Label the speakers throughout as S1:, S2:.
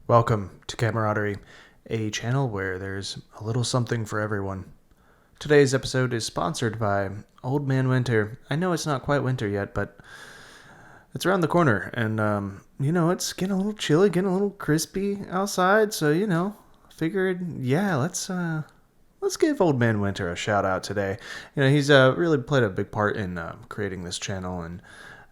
S1: Welcome to Camaraderie, a channel where there's a little something for everyone. Today's episode is sponsored by Old Man Winter. I know it's not quite winter yet, but it's around the corner, and it's getting a little chilly, getting a little crispy outside. So figured, let's give Old Man Winter a shout out today. He's really played a big part in creating this channel, and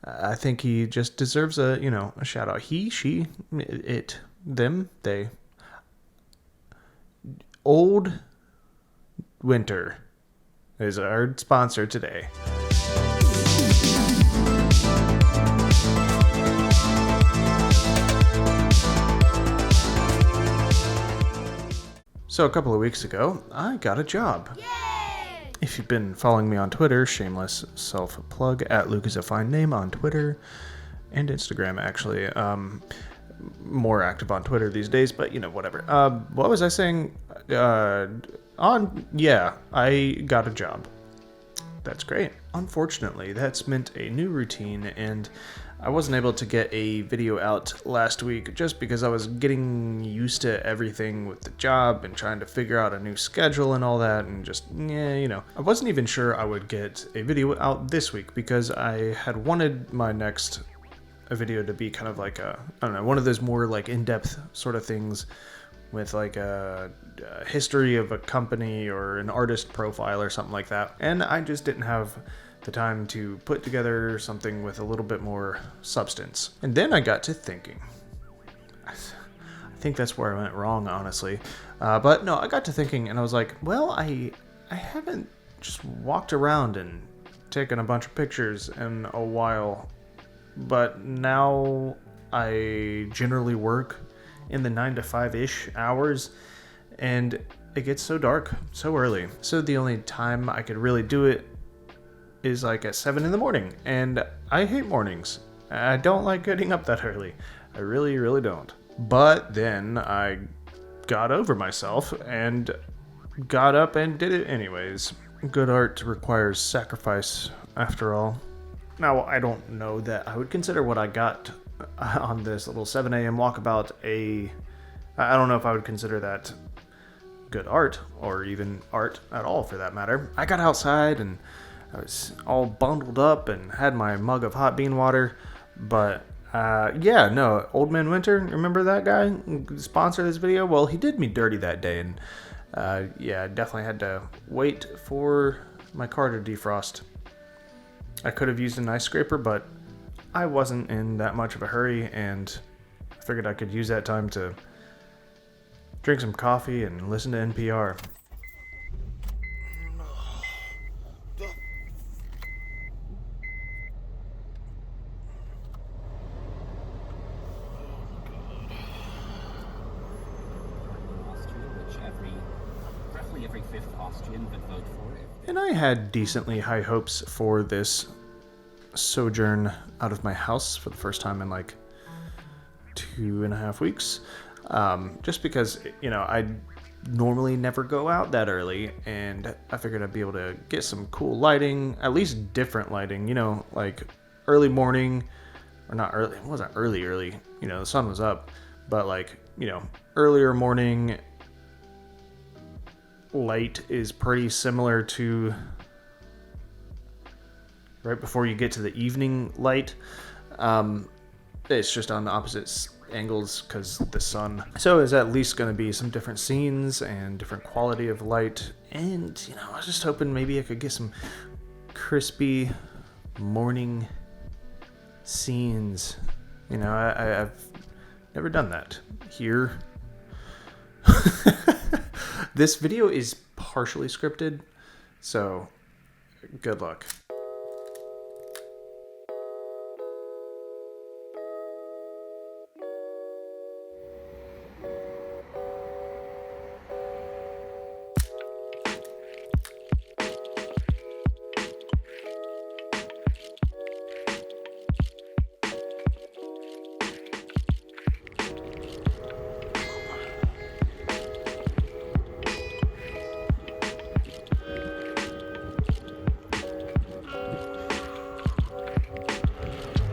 S1: I think he just deserves a shout out. He, she, it, them, they. Old Winter is our sponsor today. So a couple of weeks ago, I got a job.
S2: Yay!
S1: If you've been following me on Twitter, shameless self-plug, at lukeisafinename on Twitter and Instagram, actually. More active on Twitter these days, but whatever. What was I saying? I got a job. That's great. Unfortunately, that's meant a new routine, and I wasn't able to get a video out last week just because I was getting used to everything with the job and trying to figure out a new schedule and all that, and just, I wasn't even sure I would get a video out this week because I had wanted my next video to be kind of like one of those more like in-depth sort of things with like a history of a company or an artist profile or something like that. And I just didn't have the time to put together something with a little bit more substance. And then I got to thinking. I think that's where I went wrong, honestly. But no, I got to thinking and I was like, well, I haven't just walked around and taken a bunch of pictures in a while. But now I generally work in the 9 to 5-ish hours, and it gets so dark so early. So the only time I could really do it is like at 7 in the morning, and I hate mornings. I don't like getting up that early. I really, really don't. But then I got over myself and got up and did it anyways. Good art requires sacrifice, after all. Now, I don't know that I would consider what I got on this little 7 a.m. walkabout I don't know if I would consider that good art, or even art at all for that matter. I got outside and I was all bundled up and had my mug of hot bean water, but Old Man Winter, remember that guy? Sponsor this video? Well, he did me dirty that day, and I definitely had to wait for my car to defrost. I could have used an ice scraper, but I wasn't in that much of a hurry, and I figured I could use that time to drink some coffee and listen to NPR.
S2: Roughly every fifth Austrian would vote for it.
S1: And I had decently high hopes for this sojourn out of my house for the first time in like 2.5 weeks. Just because, I normally never go out that early, and I figured I'd be able to get some cool lighting, at least different lighting, like early morning, or not early, it wasn't early, the sun was up, but like, earlier morning light is pretty similar to right before you get to the evening light. It's just on the opposite angles because the sun. So it's at least going to be some different scenes and different quality of light. And, I was just hoping maybe I could get some crispy morning scenes. I've never done that here. This video is partially scripted, so good luck.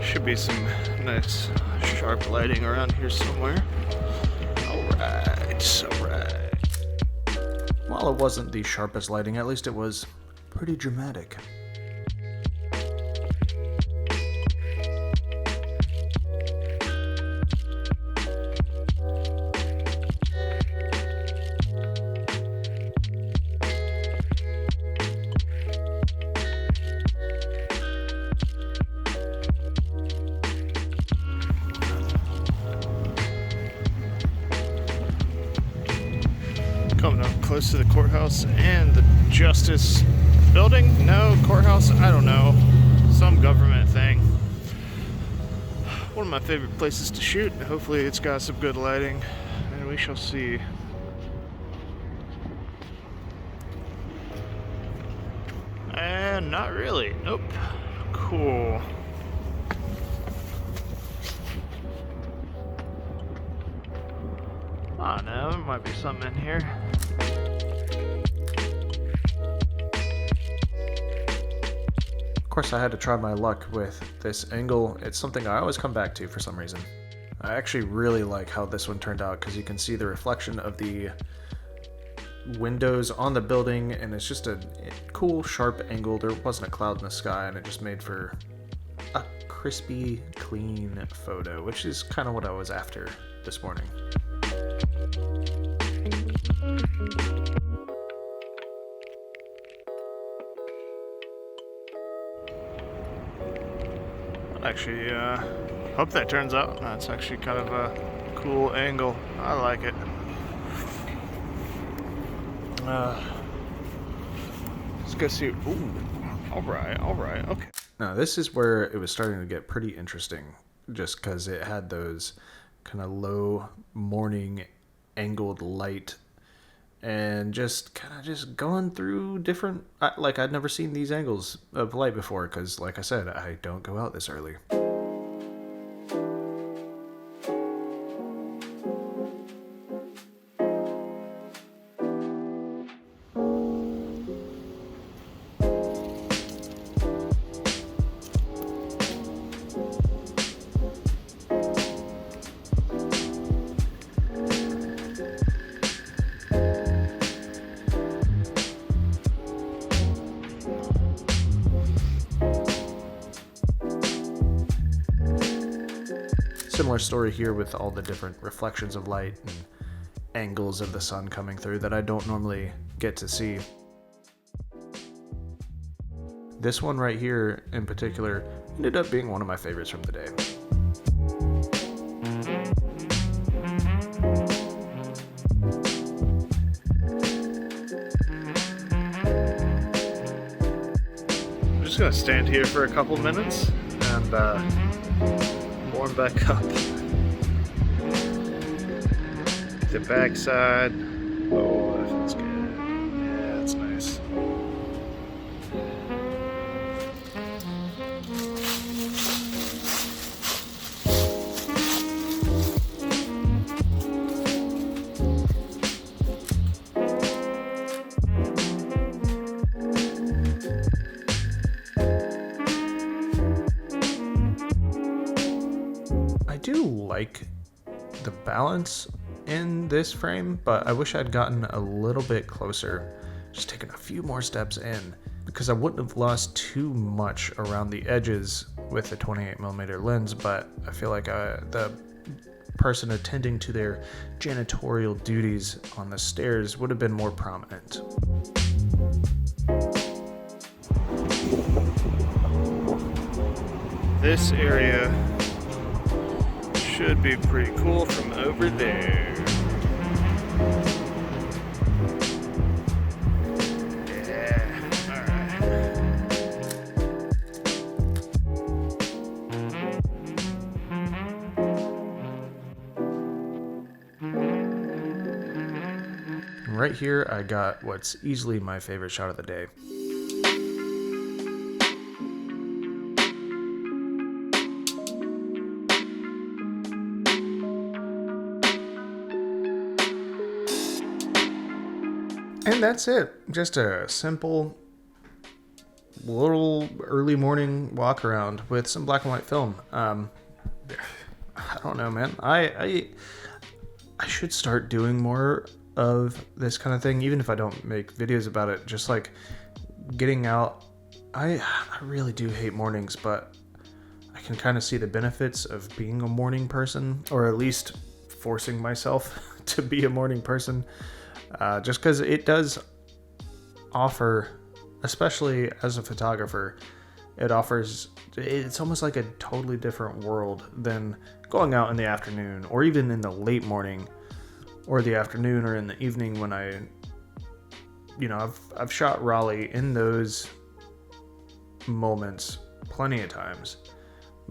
S1: Should be some nice sharp lighting around here somewhere. right, all right. While it wasn't the sharpest lighting, at least it was pretty dramatic.
S3: Coming up close to the courthouse and the Justice Building. No, courthouse, I don't know. Some government thing. One of my favorite places to shoot. Hopefully it's got some good lighting, and we shall see. And not really. Nope. Cool. I don't know, there might be something in here.
S1: Of course, I had to try my luck with this angle. It's something I always come back to for some reason. I actually really like how this one turned out because you can see the reflection of the windows on the building, and it's just a cool, sharp angle. There wasn't a cloud in the sky, and it just made for a crispy, clean photo, which is kind of what I was after this morning.
S3: Actually, hope that turns out. That's actually kind of a cool angle. I like it. Let's go see. Ooh, all right, okay.
S1: Now, this is where it was starting to get pretty interesting, just because it had those kind of low morning angled light and just kind of just going through different, like I'd never seen these angles of light before because, like I said, I don't go out this early. Similar story here with all the different reflections of light and angles of the sun coming through that I don't normally get to see. This one right here in particular ended up being one of my favorites from the day.
S3: I'm just gonna stand here for a couple minutes and warm back up. The backside. Oh, that feels good. Yeah, that's nice.
S1: I do like the balance in this frame, but I wish I'd gotten a little bit closer, just taken a few more steps in, because I wouldn't have lost too much around the edges with the 28mm lens, but I feel like the person attending to their janitorial duties on the stairs would have been more prominent.
S3: This area should be pretty cool from over there. Yeah, alright.
S1: Right here, I got what's easily my favorite shot of the day. And that's it. Just a simple little early morning walk around with some black and white film. I don't know, man. I should start doing more of this kind of thing, even if I don't make videos about it. Just like getting out. I really do hate mornings, but I can kind of see the benefits of being a morning person, or at least forcing myself to be a morning person, just because it does offer, especially as a photographer, it's almost like a totally different world than going out in the afternoon, or even in the late morning, or the afternoon, or in the evening when I've shot Raleigh in those moments plenty of times.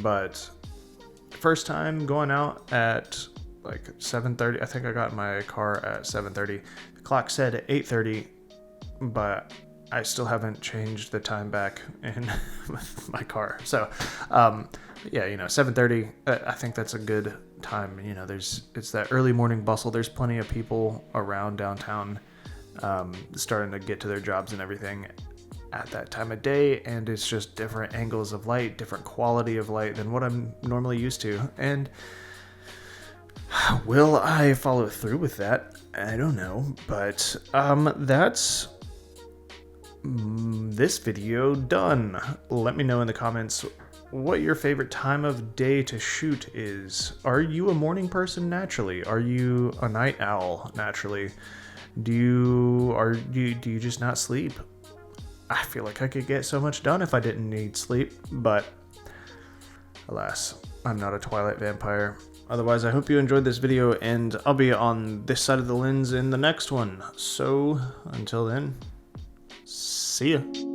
S1: But first time going out at like 7:30, I think I got in my car at 7:30. The clock said 8:30, but I still haven't changed the time back in my car. So, 7:30, I think that's a good time. It's that early morning bustle. There's plenty of people around downtown, starting to get to their jobs and everything at that time of day, and it's just different angles of light, different quality of light than what I'm normally used to. And will I follow through with that? I don't know, but that's this video done. Let me know in the comments what your favorite time of day to shoot is. Are you a morning person naturally? Are you a night owl naturally? Do you just not sleep? I feel like I could get so much done if I didn't need sleep, but alas, I'm not a Twilight vampire. Otherwise, I hope you enjoyed this video, and I'll be on this side of the lens in the next one. So, until then, see ya.